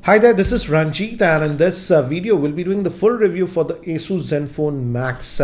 Hi there, this is Ranjit, and in this video we'll be doing the full review for the Asus Zenfone Max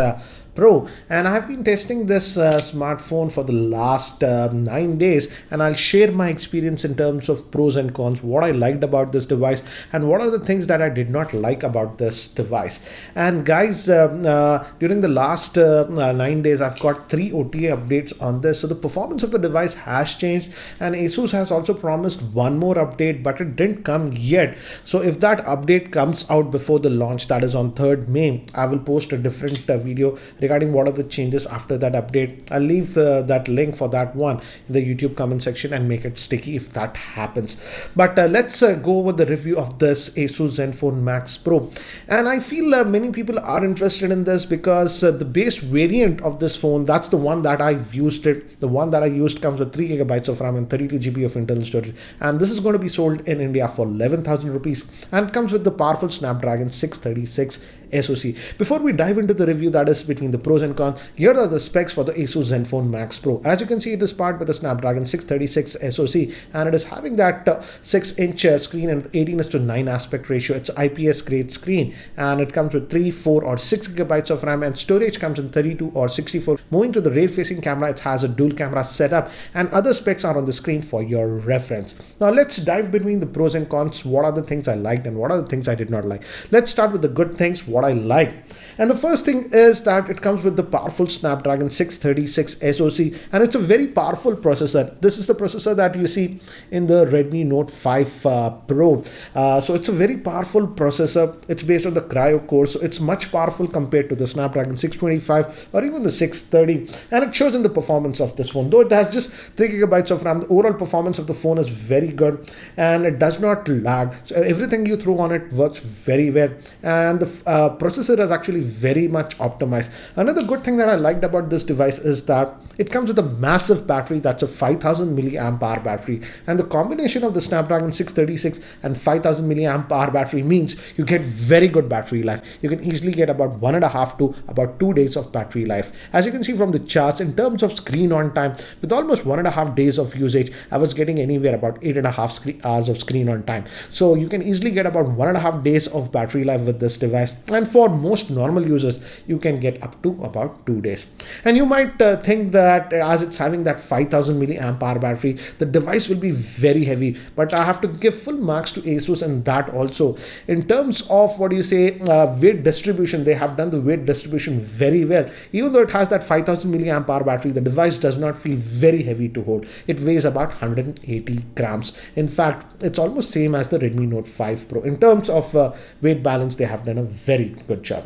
Pro, and I have been testing this smartphone for the last 9 days, and I'll share my experience in terms of pros and cons, what I liked about this device and what are the things that I did not like about this device. And guys, during the last 9 days I've got 3 OTA updates on this, so the performance of the device has changed, and Asus has also promised one more update, but it didn't come yet. So if that update comes out before the launch, that is on 3rd May, I will post a different video regarding what are the changes after that update. I'll leave that link for that one in the YouTube comment section and make it sticky if that happens. But let's go over the review of this Asus Zenfone Max Pro. And I feel many people are interested in this because the base variant of this phone, that's the one that I've used it. The one that I used comes with 3 GB of RAM and 32 GB of internal storage. And this is going to be sold in India for 11,000 rupees and comes with the powerful Snapdragon 636 SoC. Before we dive into the review, that is between the pros and cons, here are the specs for the Asus Zenfone Max Pro. As you can see, it is powered with the Snapdragon 636 SoC, and it is having that 6-inch screen and 18:9 aspect ratio. It's IPS grade screen, and it comes with 3, 4 or 6 GB of RAM, and storage comes in 32 or 64. Moving to the rear facing camera, it has a dual camera setup, and other specs are on the screen for your reference. Now let's dive between the pros and cons. What are the things I liked and what are the things I did not like? Let's start with the good things, what I like. And the first thing is that it comes with the powerful Snapdragon 636 SoC, and it's a very powerful processor. This is the processor that you see in the Redmi Note 5 Pro. So it's a very powerful processor. It's based on the Cryo core, so it's much powerful compared to the Snapdragon 625 or even the 630, and it shows in the performance of this phone. Though it has just 3 GB of RAM, the overall performance of the phone is very good and it does not lag. So everything you throw on it works very well, and the processor is actually very much optimized. Another good thing that I liked about this device is that it comes with a massive battery. That's a 5000 milliamp hour battery, and the combination of the Snapdragon 636 and 5000 milliamp hour battery means you get very good battery life. You can easily get about 1.5 to about 2 days of battery life. As you can see from the charts, in terms of screen on time, with almost 1.5 days of usage, I was getting anywhere about 8.5 hours of screen on time. So you can easily get about 1.5 days of battery life with this device, and for most normal users you can get up to about 2 days. And you might think that as it's having that 5000 milliamp hour battery, the device will be very heavy, but I have to give full marks to Asus in that also. In terms of weight distribution, they have done the weight distribution very well. Even though it has that 5000 milliamp hour battery, the device does not feel very heavy to hold. It weighs about 180 grams. In fact, it's almost same as the Redmi Note 5 Pro. In terms of weight balance, they have done a very good job.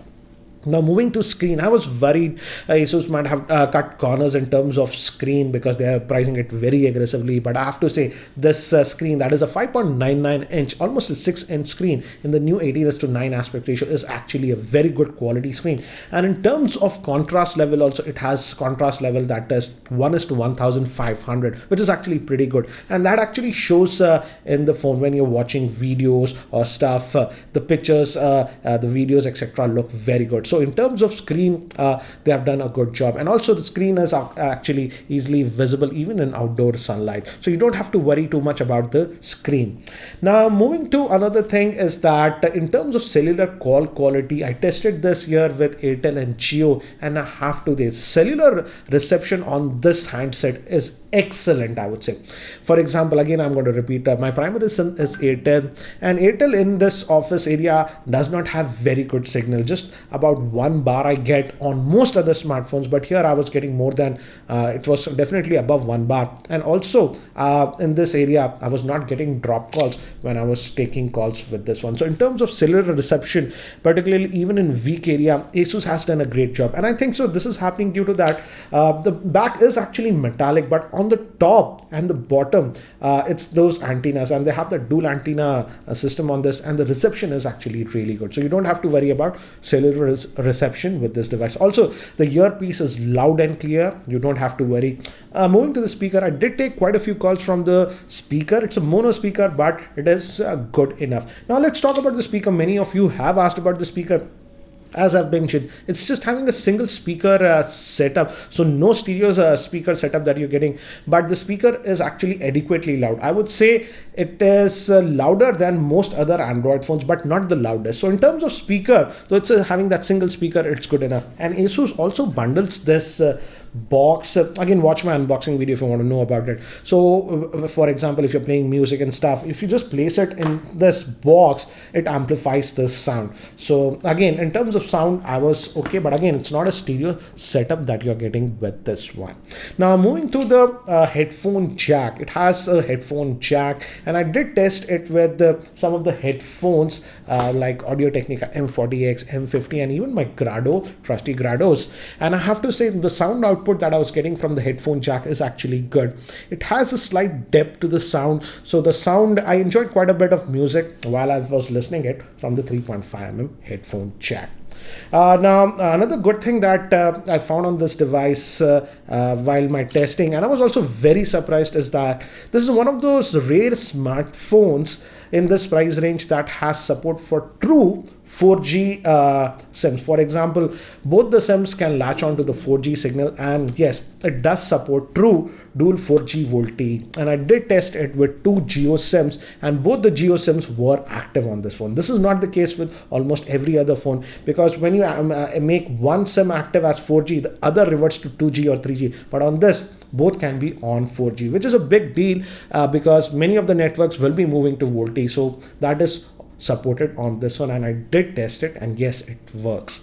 Now moving to screen, I was worried Asus might have cut corners in terms of screen because they are pricing it very aggressively, but I have to say this screen, that is a 5.99 inch, almost a 6-inch screen in the new 18:9 aspect ratio, is actually a very good quality screen. And in terms of contrast level also, it has contrast level that is 1:1500, which is actually pretty good, and that actually shows in the phone when you're watching videos or stuff. The pictures, the videos, etc. look very good. So in terms of screen, they have done a good job, and also the screen is actually easily visible even in outdoor sunlight, so you don't have to worry too much about the screen. Now moving to another thing is that in terms of cellular call quality, I tested this here with Airtel and Jio, and I have to say cellular reception on this handset is excellent, I would say. For example, again I'm going to repeat, my primary SIM is Airtel, and Airtel in this office area does not have very good signal. Just about 1 bar I get on most other smartphones, but here I was getting more than it was definitely above 1 bar. And also in this area I was not getting drop calls when I was taking calls with this one. So in terms of cellular reception, particularly even in weak area, Asus has done a great job, and I think so this is happening due to that the back is actually metallic, but on the top and the bottom it's those antennas, and they have the dual antenna system on this, and the reception is actually really good, so you don't have to worry about cellular reception with this device. Also, the earpiece is loud and clear, you don't have to worry. Moving to the speaker, I did take quite a few calls from the speaker. It's a mono speaker, but it is good enough. Now let's talk about the speaker. Many of you have asked about the speaker. as I've mentioned, it's just having a single speaker setup, so no stereo speaker setup that you're getting, but the speaker is actually adequately loud. I would say it is louder than most other Android phones, but not the loudest. So in terms of speaker, so it's having that single speaker, it's good enough. And Asus also bundles this box. Again, watch my unboxing video if you want to know about it. So for example, if you're playing music and stuff, if you just place it in this box, it amplifies the sound. So again, in terms of sound, I was okay, but again, it's not a stereo setup that you're getting with this one. Now moving to the headphone jack, it has a headphone jack, and I did test it with some of the headphones like Audio-Technica M40X, M50, and even my Grado, trusty Grados, and I have to say the sound output that I was getting from the headphone jack is actually good. It has a slight depth to the sound, so the sound, I enjoyed quite a bit of music while I was listening it from the 3.5mm headphone jack. Now another good thing that I found on this device while my testing, and I was also very surprised, is that this is one of those rare smartphones in this price range that has support for true 4G SIMs. For example, both the SIMs can latch onto the 4G signal, and yes, it does support true dual 4G VoLTE. And I did test it with 2 Geo SIMs, and both the Geo SIMs were active on this phone. This is not the case with almost every other phone, because when you make one SIM active as 4G, the other reverts to 2G or 3G. But on this, both can be on 4G, which is a big deal because many of the networks will be moving to VoLTE. So that is supported on this one, and I did test it, and yes, it works.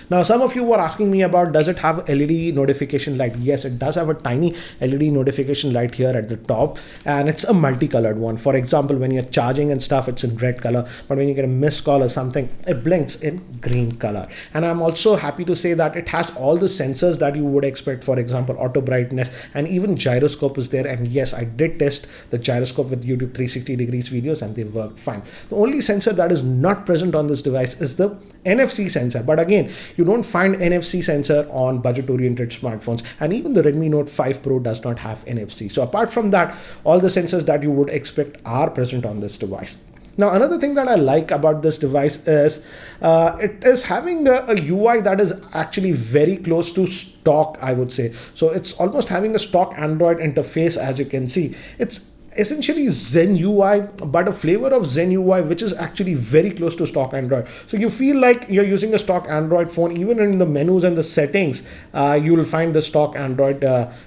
Now, some of you were asking me about, does it have LED notification light? Yes, it does have a tiny LED notification light here at the top, and it's a multicolored one. For example, when you're charging and stuff, it's in red color, but when you get a missed call or something, it blinks in green color. And I'm also happy to say that it has all the sensors that you would expect. For example, auto brightness, and even gyroscope is there. And yes, I did test the gyroscope with YouTube 360 degrees videos, and they worked fine. The only sensor that is not present on this device is the NFC sensor, but again, you don't find NFC sensor on budget-oriented smartphones, and even the Redmi Note 5 Pro does not have NFC. So apart from that, all the sensors that you would expect are present on this device. Now, another thing that I like about this device is it is having a UI that is actually very close to stock, I would say. So it's almost having a stock Android interface. As you can see, it's essentially Zen UI, but a flavor of Zen UI which is actually very close to stock Android. So you feel like you're using a stock Android phone. Even in the menus and the settings, you will find the stock Android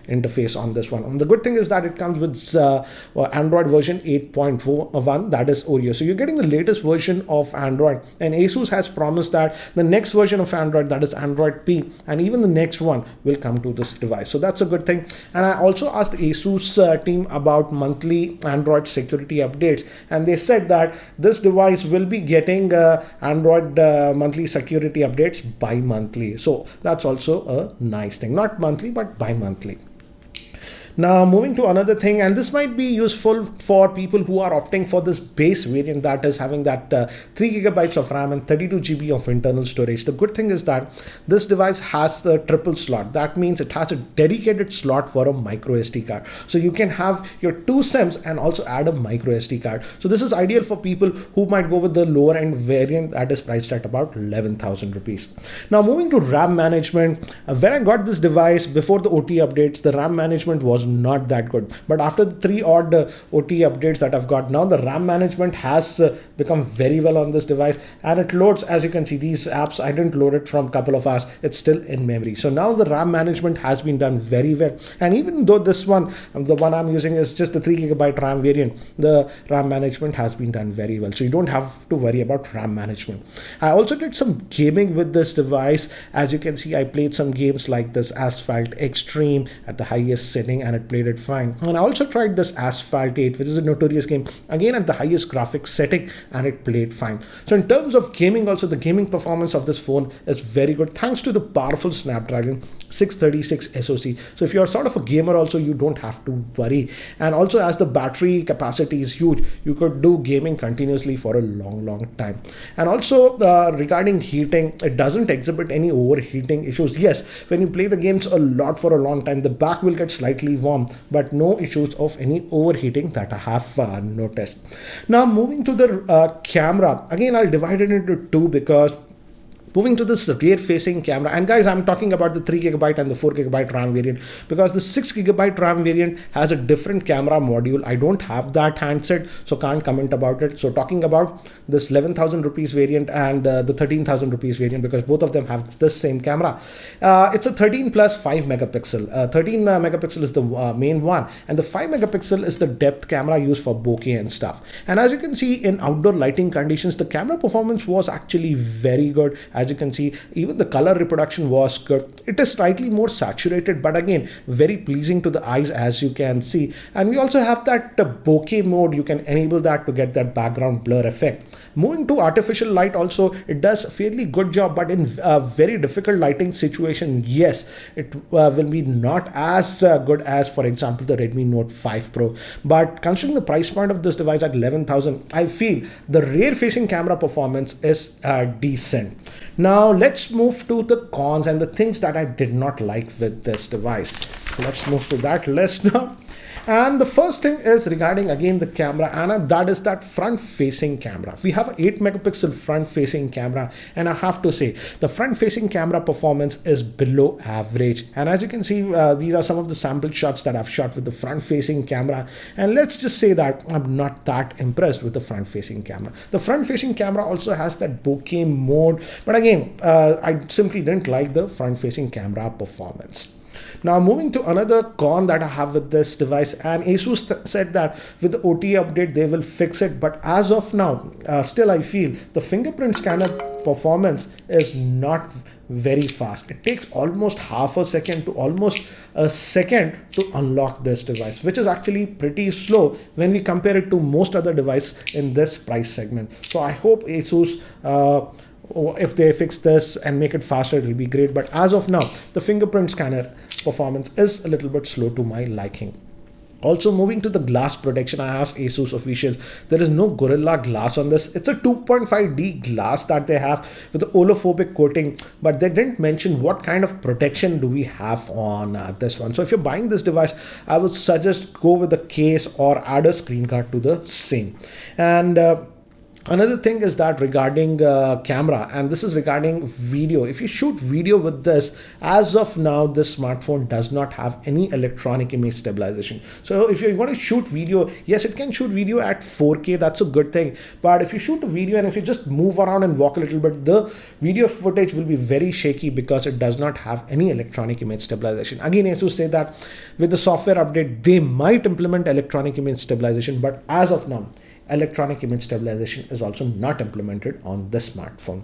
interface on this one. And the good thing is that it comes with Android version 8.1, that is Oreo. So you're getting the latest version of Android, and Asus has promised that the next version of Android, that is Android P, and even the next one will come to this device. So that's a good thing. And I also asked the Asus team about monthly Android security updates, and they said that this device will be getting Android monthly security updates bi-monthly. So that's also a nice thing, not monthly but bi-monthly. Now, moving to another thing, and this might be useful for people who are opting for this base variant that is having that 3 GB of RAM and 32 GB of internal storage. The good thing is that this device has the triple slot. That means it has a dedicated slot for a micro SD card. So you can have your 2 SIMs and also add a micro SD card. So this is ideal for people who might go with the lower end variant that is priced at about 11,000 rupees. Now, moving to RAM management, when I got this device before the OT updates, the RAM management was not that good, but after the 3 odd OT updates that I've got now, the RAM management has become very well on this device, and it loads. As you can see, these apps, I didn't load it from a couple of hours, it's still in memory. So now the RAM management has been done very well, and even though this one, the one I'm using, is just the 3 GB RAM variant, the RAM management has been done very well, so you don't have to worry about RAM management. I also did some gaming with this device. As you can see, I played some games like this Asphalt Extreme at the highest setting, and it played it fine. And I also tried this Asphalt 8, which is a notorious game, again at the highest graphics setting, and it played fine. So in terms of gaming, also the gaming performance of this phone is very good thanks to the powerful Snapdragon 636 SoC. So if you're sort of a gamer also, you don't have to worry. And also, as the battery capacity is huge, you could do gaming continuously for a long time. And also regarding heating, it doesn't exhibit any overheating issues. Yes, when you play the games a lot for a long time, the back will get slightly warm, but no issues of any overheating that I have noticed. Now, moving to the camera, again I'll divide it into two, because Moving to this rear facing camera, and guys, I'm talking about the 3GB and the 4GB RAM variant, because the 6GB RAM variant has a different camera module. I don't have that handset, so can't comment about it. So talking about this 11,000 rupees variant and the 13,000 rupees variant, because both of them have this same camera. It's a 13 plus 5 megapixel. 13 megapixel is the main one, and the 5 megapixel is the depth camera used for bokeh and stuff. And as you can see, in outdoor lighting conditions, the camera performance was actually very good. As you can see, even the color reproduction was good. It is slightly more saturated, but again, very pleasing to the eyes, as you can see. And we also have that bokeh mode. You can enable that to get that background blur effect. Moving to artificial light also, it does a fairly good job, but in a very difficult lighting situation, yes, it will be not as good as, for example, the Redmi Note 5 Pro. But considering the price point of this device at 11,000, I feel the rear facing camera performance is decent. Now let's move to the cons and the things that I did not like with this device. Let's move to that list now. And the first thing is regarding again the camera, and that is that front facing camera. We have an 8 megapixel front facing camera, and I have to say the front facing camera performance is below average. And as you can see, these are some of the sample shots that I've shot with the front facing camera, and let's just say that I'm not that impressed with the front facing camera. The front facing camera also has that bokeh mode, but again, I simply didn't like the front facing camera performance. Now moving to another con that I have with this device, and Asus said that with the OTA update they will fix it, but as of now still I feel the fingerprint scanner performance is not very fast. It takes almost half a second to almost a second to unlock this device, which is actually pretty slow when we compare it to most other devices in this price segment. So I hope Asus if they fix this and make it faster, it will be great. But as of now, the fingerprint scanner performance is a little bit slow to my liking. Also, moving to the glass protection, I asked Asus officials, there is no Gorilla Glass on this. It's a 2.5D glass that they have with the olophobic coating, but they didn't mention what kind of protection do we have on this one. So if you're buying this device, I would suggest go with the case or add a screen card to the same. And another thing is that regarding camera, and this is regarding video. If you shoot video with this, as of now, this smartphone does not have any electronic image stabilization. So if you're going to shoot video, yes, it can shoot video at 4K. That's a good thing. But if you shoot a video and if you just move around and walk a little bit, the video footage will be very shaky because it does not have any electronic image stabilization. Again, Asus say that with the software update, they might implement electronic image stabilization, but as of now, electronic image stabilization is also not implemented on this smartphone.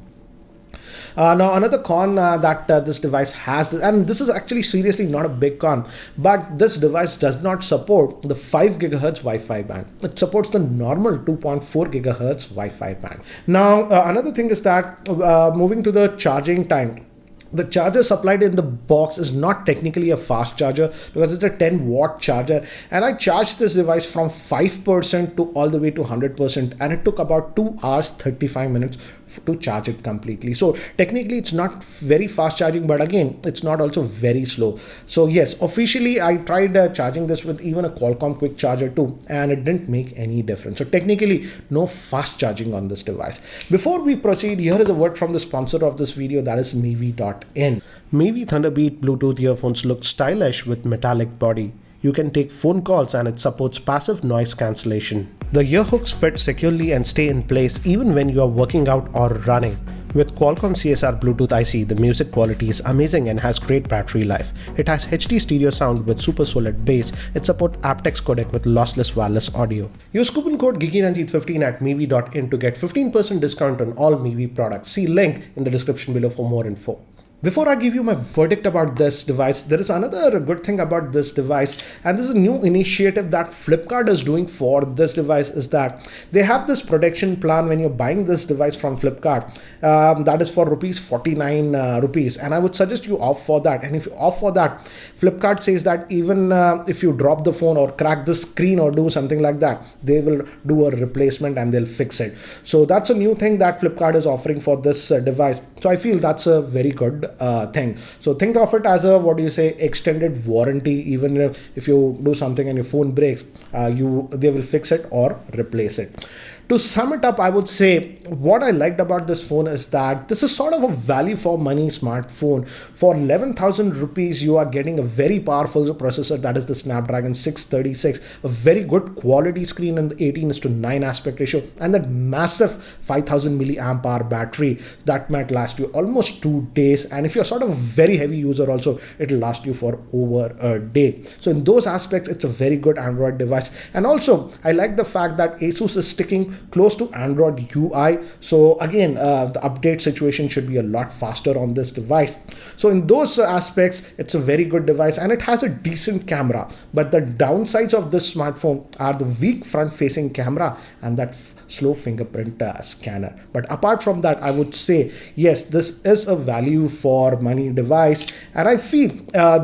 Now another con that this device has, and this is actually seriously not a big con, but this device does not support the 5 gigahertz Wi-Fi band. It supports the normal 2.4 gigahertz Wi-Fi band. Now another thing is that moving to the charging time, the charger supplied in the box is not technically a fast charger because it's a 10-watt charger, and I charged this device from 5% to all the way to 100%, and it took about 2 hours 35 minutes to charge it completely. So technically it's not very fast charging, but again, it's not also very slow. So yes, officially I tried charging this with even a Qualcomm quick charger too, and it didn't make any difference. So technically no fast charging on this device. Before we proceed, here is a word from the sponsor of this video, that is Mevi.in. Mevi Thunderbeat Bluetooth earphones look stylish with metallic body. You can take phone calls and it supports passive noise cancellation. The ear hooks fit securely and stay in place even when you are working out or running. With Qualcomm CSR Bluetooth IC, the music quality is amazing and has great battery life. It has HD stereo sound with super solid bass. It supports aptX codec with lossless wireless audio. Use coupon code Geekyranjit15 at Mevi.in to get 15% discount on all Mevi products. See link in the description below for more info. Before I give you my verdict about this device, there is another good thing about this device, and this is a new initiative that Flipkart is doing for this device, is that they have this protection plan when you're buying this device from Flipkart, that is for rupees 49 rupees, and I would suggest you opt for that. And if you opt for that, Flipkart says that even if you drop the phone or crack the screen or do something like that, they will do a replacement and they'll fix it. So that's a new thing that Flipkart is offering for this device. So I feel that's a very good thing. So think of it as a, what do you say, extended warranty. Even if you do something and your phone breaks, they will fix it or replace it. To sum it up, I would say what I liked about this phone is that this is sort of a value for money smartphone. For 11,000 rupees, you are getting a very powerful processor, that is the Snapdragon 636, a very good quality screen in the 18:9 aspect ratio, and that massive 5000 milliamp hour battery that might last you almost 2 days. And if you're sort of a very heavy user also, it'll last you for over a day. So in those aspects, it's a very good Android device. And also, I like the fact that Asus is sticking close to Android UI. So again, the update situation should be a lot faster on this device. So in those aspects, it's a very good device, and it has a decent camera. But the downsides of this smartphone are the weak front-facing camera and that slow fingerprint scanner. But apart from that, I would say, yes, this is a value for money device. And I feel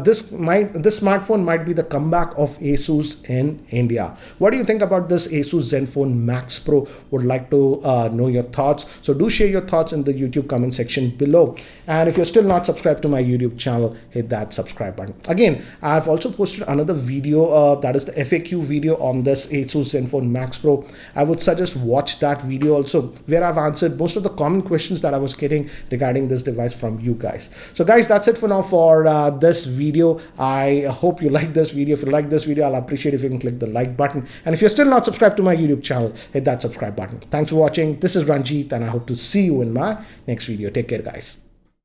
this smartphone might be the comeback of Asus in India. What do you think about this Asus Zenfone Max Pro? Would like to know your thoughts. So do share your thoughts in the YouTube comment section below. And if you're still not subscribed to my YouTube channel, hit that subscribe button. Again, I've also posted another video that is the FAQ video on this Asus Zenfone Max Pro. I would suggest watch that video also, where I've answered most of the common questions that I was getting regarding this device from you guys. So guys, that's it for now for this video. I hope you like this video. If you like this video, I'll appreciate if you can click the like button. And if you're still not subscribed to my YouTube channel, hit that subscribe button. Thanks for watching. This is Ranjit, and I hope to see you in my next video. Take care, guys.